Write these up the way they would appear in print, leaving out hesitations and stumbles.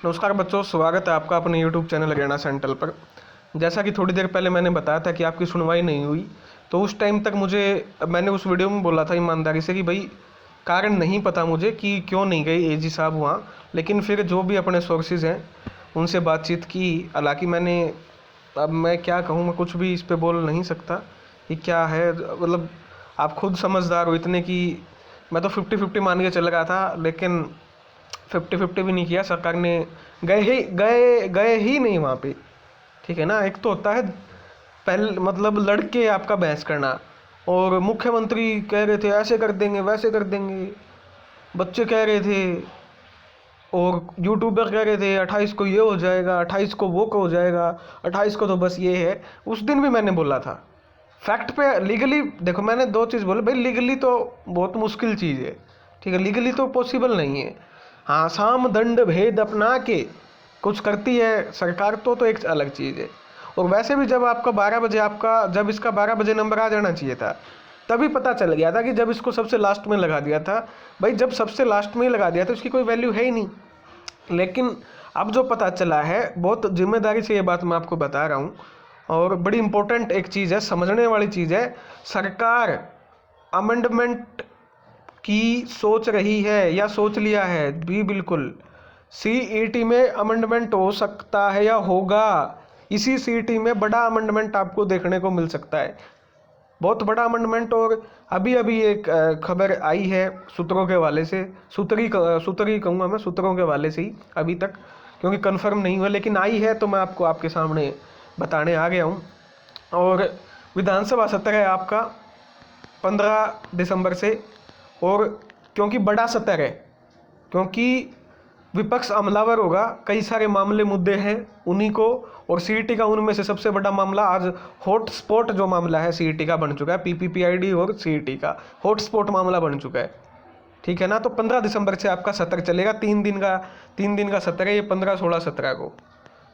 नमस्कार बच्चों, स्वागत है आपका अपने YouTube चैनल हरियाणा सेंट्रल पर। जैसा कि थोड़ी देर पहले मैंने बताया था कि आपकी सुनवाई नहीं हुई, तो उस टाइम तक मैंने उस वीडियो में बोला था ईमानदारी से कि भाई कारण नहीं पता मुझे कि क्यों नहीं गए एजी साहब वहाँ। लेकिन फिर जो भी अपने सोर्सेज हैं उनसे बातचीत की। हालांकि अब मैं क्या कहूँ, मैं कुछ भी इस पर बोल नहीं सकता कि क्या है। मतलब आप खुद समझदार हो इतने कि मैं तो 50-50 मान के चल रहा था, लेकिन 50-50 भी नहीं किया सरकार ने। गए ही नहीं वहाँ पे। ठीक है ना। एक तो होता है पहले मतलब लड़के आपका बहस करना, और मुख्यमंत्री कह रहे थे ऐसे कर देंगे वैसे कर देंगे, बच्चे कह रहे थे और यूट्यूबर कह रहे थे 28 को ये हो जाएगा, 28 को वो हो जाएगा, 28 को तो बस ये है। उस दिन भी मैंने बोला था फैक्ट पे। लीगली देखो, मैंने दो चीज़ बोले भाई, लीगली तो बहुत मुश्किल चीज़ है। ठीक है, लीगली तो पॉसिबल नहीं है। हाँ, साम दंड भेद अपना के कुछ करती है सरकार तो एक अलग चीज़ है। और वैसे भी जब आपका 12 बजे जब इसका 12 बजे नंबर आ जाना चाहिए था, तभी पता चल गया था कि जब इसको सबसे लास्ट में लगा दिया था। भाई जब सबसे लास्ट में ही लगा दिया था उसकी कोई वैल्यू है ही नहीं। लेकिन अब जो पता चला है, बहुत जिम्मेदारी से ये बात मैं आपको बता रहा हूँ, और बड़ी इंपॉर्टेंट एक चीज़ है, समझने वाली चीज़ है। सरकार अमेंडमेंट की सोच रही है या सोच लिया है भी। बिल्कुल सीईटी में अमेंडमेंट हो सकता है या होगा। इसी सीईटी में बड़ा अमेंडमेंट आपको देखने को मिल सकता है, बहुत बड़ा अमेंडमेंट। और अभी अभी एक खबर आई है सूत्रों के हवाले से, सूत्री कहूँगा मैं, सूत्रों के हवाले से ही अभी तक, क्योंकि कंफर्म नहीं हुआ, लेकिन आई है तो मैं आपको आपके सामने बताने आ गया हूँ। और विधानसभा सत्र है आपका 15 दिसंबर से। और क्योंकि बड़ा सत्र है, क्योंकि विपक्ष हमलावर होगा, कई सारे मामले मुद्दे हैं उन्हीं को, और सीईटी का उनमें से सबसे बड़ा मामला आज हॉट स्पॉट जो मामला है सीईटी का बन चुका है। पीपीपीआईडी और सीईटी का हॉट स्पॉट मामला बन चुका है। ठीक है ना। तो 15 दिसंबर से आपका सत्र चलेगा, 3 दिन का सत्र है ये, 15, 16, 17 को।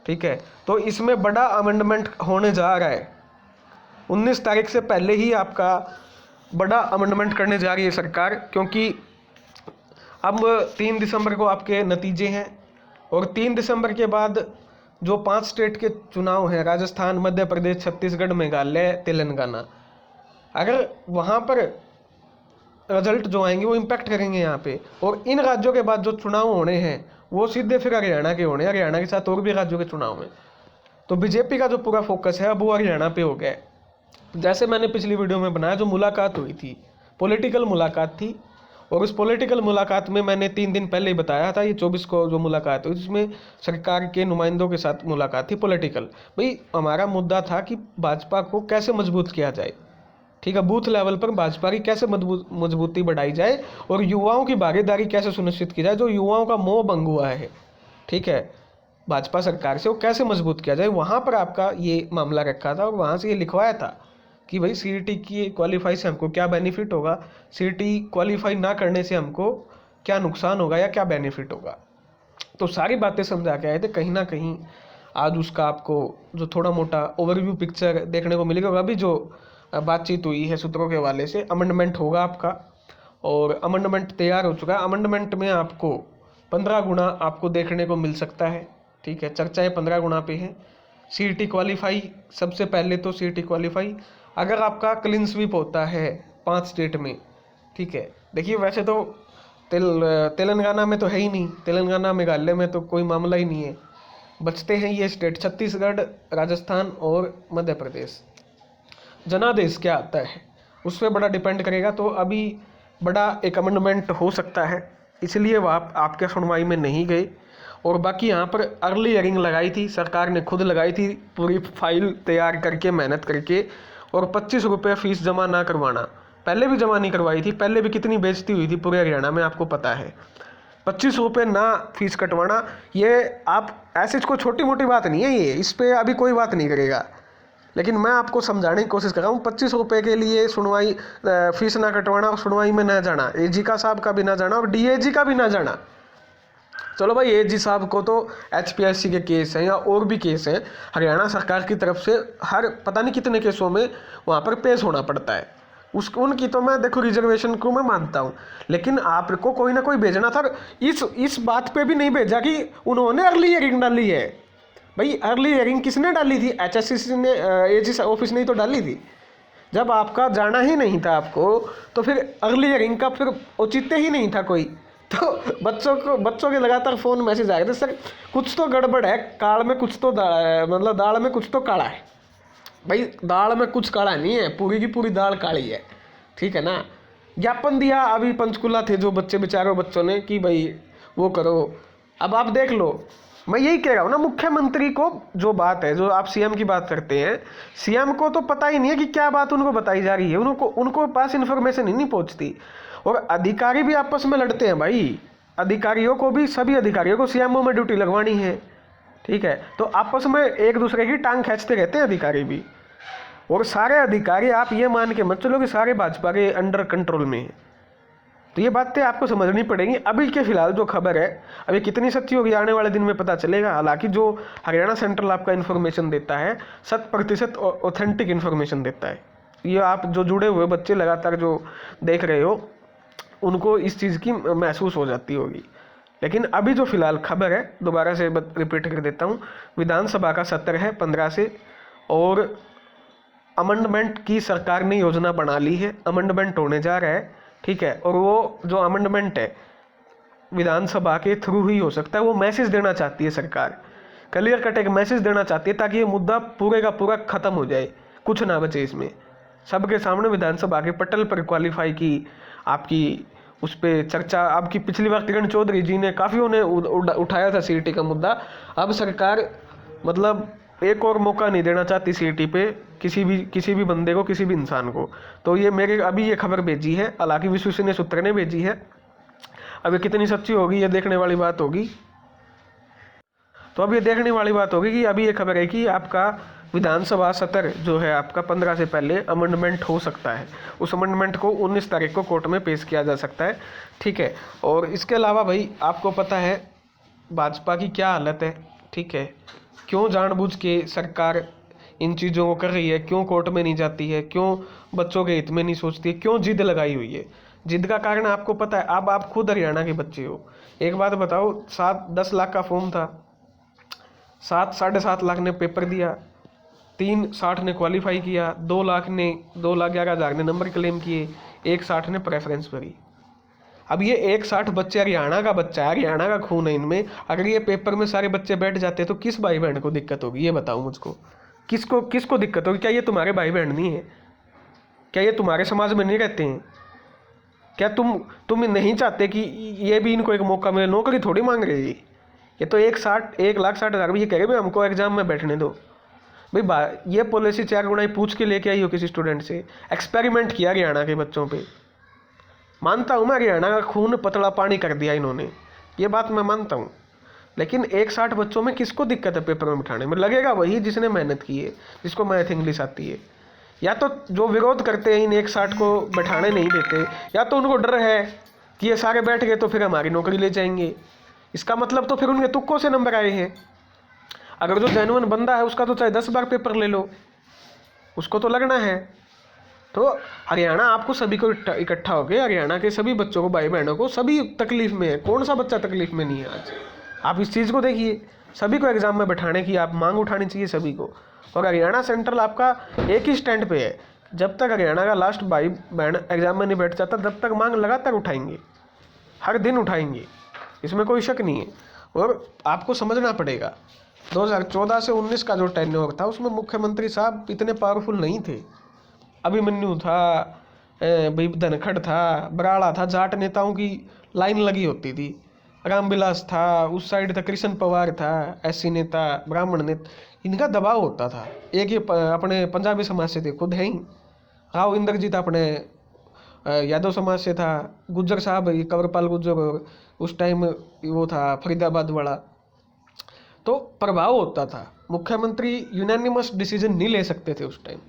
ठीक है। तो इसमें बड़ा अमेंडमेंट होने जा रहा है। 19 तारीख से पहले ही आपका बड़ा अमेंडमेंट करने जा रही है सरकार, क्योंकि अब 3 दिसंबर को आपके नतीजे हैं। और 3 दिसंबर के बाद जो 5 स्टेट के चुनाव हैं, राजस्थान, मध्य प्रदेश, छत्तीसगढ़, मेघालय, तेलंगाना, अगर वहाँ पर रिजल्ट जो आएंगे वो इम्पैक्ट करेंगे यहाँ पे। और इन राज्यों के बाद जो चुनाव होने हैं वो सीधे फिर हरियाणा के होने, हरियाणा के साथ और भी राज्यों के चुनाव में। तो बीजेपी का जो पूरा फोकस है अब वो हरियाणा पे हो गया है। जैसे मैंने पिछली वीडियो में बनाया, जो मुलाकात हुई थी, पॉलिटिकल मुलाकात थी, और उस पॉलिटिकल मुलाकात में मैंने 3 दिन पहले ही बताया था, ये 24 को जो मुलाकात हुई जिसमें सरकार के नुमाइंदों के साथ मुलाकात थी पॉलिटिकल। भाई हमारा मुद्दा था कि भाजपा को कैसे मजबूत किया जाए। ठीक है, बूथ लेवल पर भाजपा की कैसे मजबूती बढ़ाई जाए, और युवाओं की भागीदारी कैसे सुनिश्चित की जाए, जो युवाओं का मोह भंग हुआ है, ठीक है, भाजपा सरकार से, वो कैसे मजबूत किया जाए। वहाँ पर आपका ये मामला रखा था, और वहाँ से ये लिखवाया था कि भाई सीईटी की क्वालिफाई से हमको क्या बेनिफिट होगा, सीईटी क्वालिफाई ना करने से हमको क्या नुकसान होगा या क्या बेनिफिट होगा। तो सारी बातें समझा के आए थे। कहीं ना कहीं आज उसका आपको जो थोड़ा मोटा ओवरव्यू पिक्चर देखने को मिलेगा। और अभी जो बातचीत हुई है सूत्रों के हवाले से, अमेंडमेंट होगा आपका, और अमेंडमेंट तैयार हो चुका है। अमेंडमेंट में आपको 15 गुना आपको देखने को मिल सकता है। ठीक है, चर्चाएँ 15 गुना पे हैं। सीईटी क्वालिफाई, सबसे पहले तो सीईटी क्वालिफाई अगर आपका क्लीन स्वीप होता है 5 स्टेट में। ठीक है, देखिए वैसे तो तेलंगाना में तो है ही नहीं, तेलंगाना, मेघालय में तो कोई मामला ही नहीं है। बचते हैं ये स्टेट छत्तीसगढ़, राजस्थान और मध्य प्रदेश। जनादेश क्या आता है उस पर बड़ा डिपेंड करेगा। तो अभी बड़ा एक अमेंडमेंट हो सकता है, इसलिए वो आपके सुनवाई में नहीं गए। और बाकी यहाँ पर अर्ली हियरिंग लगाई थी, सरकार ने खुद लगाई थी, पूरी फाइल तैयार करके, मेहनत करके। और 25 रुपये फीस जमा ना करवाना, पहले भी जमा नहीं करवाई थी, पहले भी कितनी बेइज्जती हुई थी पूरे हरियाणा में आपको पता है। 25 रुपये ना फीस कटवाना, ये आप ऐसे कोई छोटी मोटी बात नहीं है ये, इस पर अभी कोई बात नहीं करेगा। लेकिन मैं आपको समझाने की कोशिश कर रहा हूँ, 25 रुपये के लिए सुनवाई, फीस ना कटवाना और सुनवाई में ना जाना, एजी का साहब का भी ना जाना और डीएजी का भी ना जाना। चलो भाई, एजी साहब को तो एचपीएससी के केस हैं या और भी केस हैं, हरियाणा सरकार की तरफ से हर पता नहीं कितने केसों में वहाँ पर पेश होना पड़ता है। उनकी तो मैं देखो रिजर्वेशन को मैं मानता हूँ, लेकिन आपको कोई ना कोई भेजना था। इस बात पे भी नहीं भेजा कि उन्होंने अर्ली हियरिंग डाली है। भाई अर्ली हियरिंग किसने डाली थी? HSCC ने, AG ऑफिस ने ही तो डाली थी। जब आपका जाना ही नहीं था आपको, तो फिर अर्ली हियरिंग का फिर औचित्य ही नहीं था कोई। तो बच्चों के लगातार फ़ोन मैसेज आए थे, सर कुछ तो गड़बड़ है, काल में कुछ तो मतलब दाल में कुछ तो काला है। भाई दाल में कुछ काला नहीं है, पूरी की पूरी दाल काली है, ठीक है ना। ज्ञापन दिया अभी पंचकुला थे जो बच्चे, बेचारों बच्चों ने, कि भाई वो करो। अब आप देख लो, मैं यही कह रहा हूँ ना, मुख्यमंत्री को जो बात है, जो आप CM की बात करते हैं, CM को तो पता ही नहीं है कि क्या बात उनको बताई जा रही है। उनको पास इन्फॉर्मेशन ही नहीं पहुँचती। और अधिकारी भी आपस में लड़ते हैं भाई। अधिकारियों को भी, सभी अधिकारियों को CMO में ड्यूटी लगवानी है, ठीक है। तो आपस में एक दूसरे की टांग खींचते रहते हैं अधिकारी भी। और सारे अधिकारी आप ये मान के मत चलो कि सारे भाजपा के अंडर कंट्रोल में है। तो ये बातें आपको समझनी पड़ेंगी। अभी के फिलहाल जो खबर है, अभी कितनी सच्ची होगी आने वाले दिन में पता चलेगा। हालांकि जो हरियाणा सेंट्रल आपका इन्फॉर्मेशन देता है 100% ऑथेंटिक इन्फॉर्मेशन देता है। ये आप जो जुड़े हुए बच्चे लगातार जो देख रहे हो, उनको इस चीज़ की महसूस हो जाती होगी। लेकिन अभी जो फिलहाल खबर है, दोबारा से रिपीट कर देता हूँ, विधानसभा का सत्र है 15 से, और अमेंडमेंट की सरकार ने योजना बना ली है। अमेंडमेंट होने जा रहा है, ठीक है। और वो जो अमेंडमेंट है विधानसभा के थ्रू ही हो सकता है। वो मैसेज देना चाहती है सरकार, क्लियर कट एक मैसेज देना चाहती है, ताकि ये मुद्दा पूरे का पूरा खत्म हो जाए, कुछ ना बचे इसमें। सबके सामने विधानसभा के पटल पर क्वालिफाई की आपकी उस पर चर्चा। आपकी पिछली बार किरण चौधरी जी ने, काफ़ियों ने उठाया था CET का मुद्दा। अब सरकार मतलब एक और मौका नहीं देना चाहती CET पे किसी भी बंदे को, किसी भी इंसान को। तो ये मेरे अभी ये खबर भेजी है, हालांकि विश्वसनीय सूत्र ने भेजी है। अब ये कितनी सच्ची होगी ये देखने वाली बात होगी। तो अब ये देखने वाली बात होगी कि अभी ये खबर है कि आपका विधानसभा सत्र जो है आपका 15 से पहले अमेंडमेंट हो सकता है। उस अमेंडमेंट को 19 तारीख को कोर्ट में पेश किया जा सकता है, ठीक है। और इसके अलावा भाई आपको पता है भाजपा की क्या हालत है, ठीक है। क्यों जानबूझ के सरकार इन चीज़ों को कर रही है, क्यों कोर्ट में नहीं जाती है, क्यों बच्चों के हित में नहीं सोचती है, क्यों जिद लगाई हुई है। जिद का कारण आपको पता है। अब आप खुद हरियाणा के बच्चे हो, एक बात बताओ, 10 लाख का फॉर्म था, 7-7.5 लाख ने पेपर दिया, 360 ने क्वालिफाई किया, 2,11,000 ने नंबर क्लेम किए, 160 ने प्रेफरेंस भरी। अब ये 160 बच्चे हरियाणा का बच्चा है, हरियाणा का खून है इनमें। अगर ये पेपर में सारे बच्चे बैठ जाते तो किस भाई बहन को दिक्कत होगी, ये बताओ मुझको। किसको दिक्कत होगी? क्या ये तुम्हारे भाई बहन नहीं है? क्या ये तुम्हारे समाज में नहीं रहते हैं? क्या तुम नहीं चाहते कि ये भी इनको एक मौका मिले? नौकरी थोड़ी मांग रही है ये तो। 1,60,000 ये कह रहे भाई हमको एग्जाम में बैठने दो। भाई ये पॉलिसी 4 गुना पूछ के लेके आई हो किसी स्टूडेंट से, एक्सपेरिमेंट किया हरियाणा के बच्चों पे। मानता हूँ मैं, हरियाणा का खून पतला पानी कर दिया इन्होंने, ये बात मैं मानता हूँ। लेकिन 160 बच्चों में किसको दिक्कत है पेपर में बिठाने में? लगेगा वही जिसने मेहनत की है, जिसको मैथ इंग्लिश आती है। या तो जो विरोध करते हैं इन 160 को बैठाने नहीं देते, या तो उनको डर है कि ये सारे बैठ गए तो फिर हमारी नौकरी ले जाएंगे। इसका मतलब तो फिर उनके तुक्कों से नंबर आए हैं। अगर जो जेन्युइन बंदा है उसका तो चाहे 10 बार पेपर ले लो, उसको तो लगना है। तो हरियाणा आपको सभी को इकट्ठा होकर, हरियाणा के सभी बच्चों को, भाई बहनों को, सभी तकलीफ में है। कौन सा बच्चा तकलीफ में नहीं है आज? आप इस चीज़ को देखिए, सभी को एग्जाम में बैठाने की आप मांग उठानी चाहिए सभी को। और हरियाणा सेंट्रल आपका एक ही स्टैंड पे है। जब तक हरियाणा का लास्ट भाई बहन एग्जाम में नहीं बैठ जाता तब तक मांग लगातार उठाएंगे, हर दिन उठाएंगे, इसमें कोई शक नहीं है। और आपको समझना पड़ेगा 2014 से 19 का जो टेन्योर था उसमें मुख्यमंत्री साहब इतने पावरफुल नहीं थे। अभिमन्यु था, भाई धनखड़ था, बराड़ा था, जाट नेताओं की लाइन लगी होती थी। रामविलास था, उस साइड था कृष्ण पवार था, SC नेता, ब्राह्मण नेता, इनका दबाव होता था। एक ये अपने पंजाबी समाज से थे, खुद हैं ही। राव इंद्रजीत अपने यादव समाज से था, गुज्जर साहब कंवरपाल गुज्जर, उस टाइम वो था फरीदाबाद वाला। तो प्रभाव होता था। मुख्यमंत्री यूनानिमस डिसीजन नहीं ले सकते थे उस टाइम,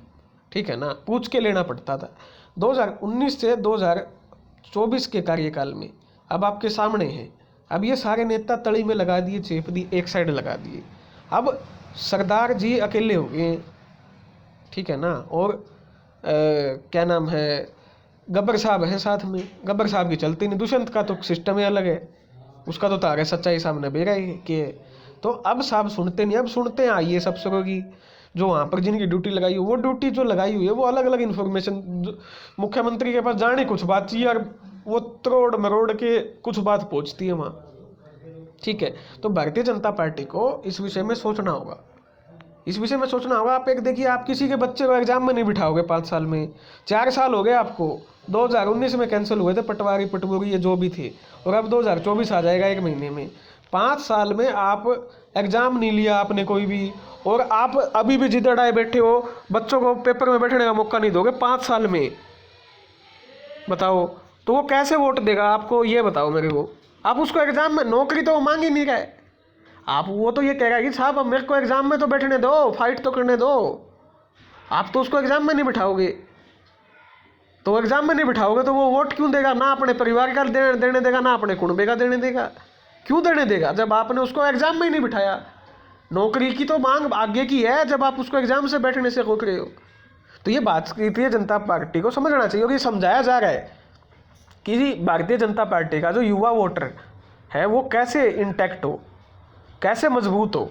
ठीक है ना, पूछ के लेना पड़ता था। 2019 से 2024 के कार्यकाल में अब आपके सामने है, अब ये सारे नेता तली में लगा दिए, चेप दी, एक साइड लगा दिए। अब सरदार जी अकेले हो गए, ठीक है ना। और क्या नाम है, गब्बर साहब है साथ में, गब्बर साहब की चलती नहीं, दुष्यंत का तो सिस्टम ही अलग है, उसका तो तारे सच्चाई सामने बेरा ही कि तो अब साहब सुनते नहीं, अब सुनते हैं आइए सब सरों की, जो वहाँ पर जिनकी ड्यूटी लगाई हुई, वो ड्यूटी जो लगाई हुई है वो अलग अलग इन्फॉर्मेशन मुख्यमंत्री के पास जाने कुछ बात चाहिए और वो तरोड़ मरोड़ के कुछ बात पहुँचती है वहाँ। ठीक है, तो भारतीय जनता पार्टी को इस विषय में सोचना होगा, इस विषय में सोचना होगा। आप एक देखिए, आप किसी के बच्चे को एग्जाम में नहीं बिठाओगे 5 साल में, 4 साल हो गए आपको, 2019 में कैंसिल हुए थे पटवारी पटवूरी ये जो भी थे, और अब 2024 आ जाएगा 1 महीने में। 5 साल में आप एग्ज़ाम नहीं लिया आपने कोई भी, और आप अभी भी जिद अड़ाए बैठे हो, बच्चों को पेपर में बैठने का मौका नहीं दोगे 5 साल में, बताओ तो वो कैसे वोट देगा आपको, ये बताओ मेरे को। आप उसको एग्ज़ाम में, नौकरी तो वो मांग ही नहीं रहे, आप वो तो ये कह रहा है कि साहब अब मेरे को एग्ज़ाम में तो बैठने दो, फाइट तो करने दो, आप तो उसको एग्ज़ाम में नहीं बिठाओगे, तो एग्ज़ाम में नहीं बिठाओगे तो वो वोट क्यों देगा, ना अपने परिवार का देने देगा, ना अपने कुनबे का देने देगा, क्यों देने देगा जब आपने उसको एग्ज़ाम में ही नहीं बिठाया। नौकरी की तो मांग आगे की है जब आप उसको एग्ज़ाम से बैठने से रोक रहे हो। तो ये बात भारतीय जनता पार्टी को समझना चाहिए, और ये समझाया जा रहा है कि भारतीय जनता पार्टी का जो युवा वोटर है वो कैसे इंटैक्ट हो, कैसे मजबूत हो,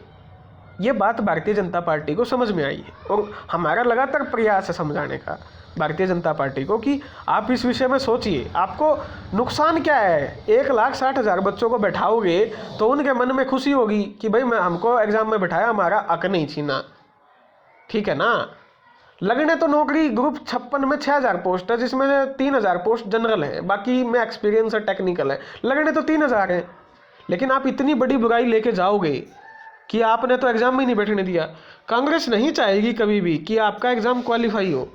ये बात भारतीय जनता पार्टी को समझ में आई है। और हमारा लगातार प्रयास है समझाने का भारतीय जनता पार्टी को कि आप इस विषय में सोचिए, आपको नुकसान क्या है। 1,60,000 बच्चों को बैठाओगे तो उनके मन में खुशी होगी कि भाई मैं हमको एग्ज़ाम में बैठाया, हमारा हक नहीं छीना, ठीक है ना। लगने तो नौकरी ग्रुप 56 में 6,000 पोस्ट है, जिसमें 3,000 पोस्ट जनरल है, बाकी में एक्सपीरियंस है, टेक्निकल है, लगने तो 3,000 है। लेकिन आप इतनी बड़ी बुराई लेके जाओगे कि आपने तो एग्ज़ाम में नहीं बैठने दिया। कांग्रेस नहीं चाहेगी कभी भी कि आपका एग्ज़ाम क्वालिफाई हो,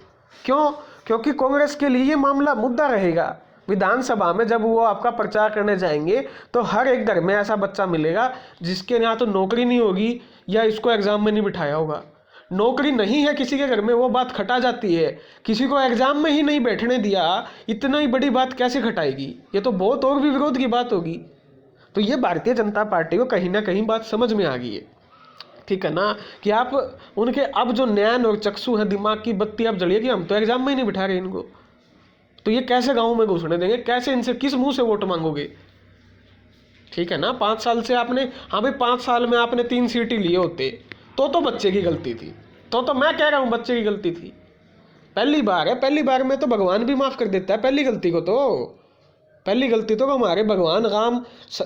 क्यों? क्योंकि कांग्रेस के लिए ये मामला मुद्दा रहेगा। विधानसभा में जब वो आपका प्रचार करने जाएंगे तो हर एक घर में ऐसा बच्चा मिलेगा जिसके यहाँ तो नौकरी नहीं होगी या इसको एग्ज़ाम में नहीं बिठाया होगा। नौकरी नहीं है किसी के घर में, वो बात खटा जाती है, किसी को एग्ज़ाम में ही नहीं बैठने दिया, इतना ही बड़ी बात कैसे खटाएगी, ये तो बहुत और भी विरोध की बात होगी। तो ये भारतीय जनता पार्टी को कहीं ना कहीं बात समझ में आ गई है, ठीक है ना, कि आप उनके अब जो नैन और चक्षु है, दिमाग की बत्ती अब जलिए कि हम तो एग्जाम में ही नहीं बिठा रहे इनको, तो ये कैसे गाँव में घुसने देंगे, कैसे इनसे किस मुंह से वोट मांगोगे, ठीक है ना। 5 साल से आपने, हाँ भाई 5 साल में आपने 3 सीट ही लिए होते तो बच्चे की गलती थी, तो मैं कह रहा हूँ बच्चे की गलती थी। पहली बार है, पहली बार में तो भगवान भी माफ़ कर देता है पहली गलती को, तो पहली गलती तो हमारे भगवान राम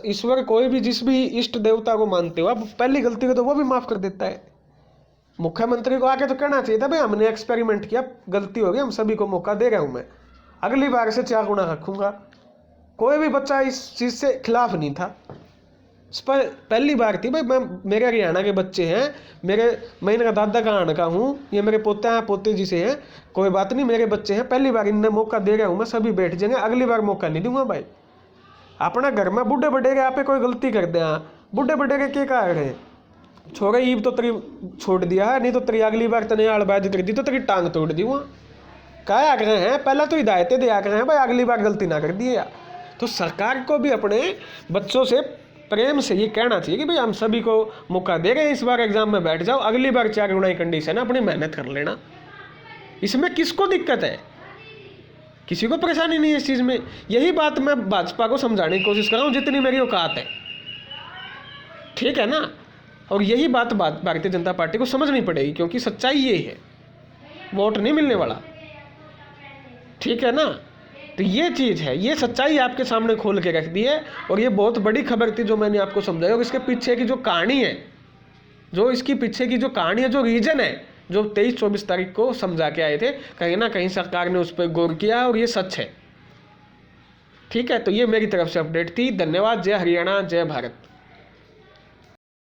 ईश्वर कोई भी जिस भी इष्ट देवता को मानते हो आप, पहली गलती को तो वो भी माफ़ कर देता है। मुख्यमंत्री को आके तो कहना चाहिए था भाई हमने एक्सपेरिमेंट किया, गलती हो गई, हम सभी को मौका दे रहा हूँ, मैं अगली बार से 4 गुना रखूँगा। कोई भी बच्चा इस चीज़ से खिलाफ नहीं था, इस पर पहली बार थी भाई। मेरे हरियाणा के बच्चे हैं, मैं इनका दादा कहाँ का हूँ, ये मेरे पोते हैं पोते जी से हैं, कोई बात नहीं, मेरे बच्चे हैं, पहली बार इनने मौका दे रहा हूँ, मैं सभी बैठ जाएंगे, अगली बार मौका नहीं दूंगा भाई। अपना घर में बूढ़े बड़े के आप कोई गलती कर दे, बूढ़े बड़े के कारण है छोरे ईब तो तेरी छोड़ दिया है, नहीं तो तेरी अगली बार तने आड़बाजी कर दी तो तेरी टांग तोड़ दी वहाँ। क्या आग्रह हैं, पहला तो हिदायतें दे आग्रह हैं भाई, अगली बार गलती ना कर दिए। तो सरकार को भी अपने बच्चों से प्रेम से ये कहना चाहिए कि भाई हम सभी को मौका दे रहे हैं, इस बार एग्जाम में बैठ जाओ, अगली बार 4 गुना कंडीशन है, अपनी मेहनत कर लेना। इसमें किसको दिक्कत है, किसी को परेशानी नहीं है इस चीज़ में। यही बात मैं भाजपा को समझाने की कोशिश कर रहा हूँ जितनी मेरी औकात है, ठीक है ना। और यही बात भारतीय जनता पार्टी को समझनी पड़ेगी, क्योंकि सच्चाई ये है, वोट नहीं मिलने वाला, ठीक है ना। तो ये चीज़ है, ये सच्चाई आपके सामने खोल के रख दी है, और ये बहुत बड़ी खबर थी जो मैंने आपको समझाई। और इसके पीछे की जो कहानी है, जो इसकी पीछे की जो कहानी है, जो रीजन है, जो 23-24 तारीख को समझा के आए थे, कहीं ना कहीं सरकार ने उस पर गौर किया और ये सच है, ठीक है। तो ये मेरी तरफ से अपडेट थी। धन्यवाद। जय हरियाणा, जय भारत।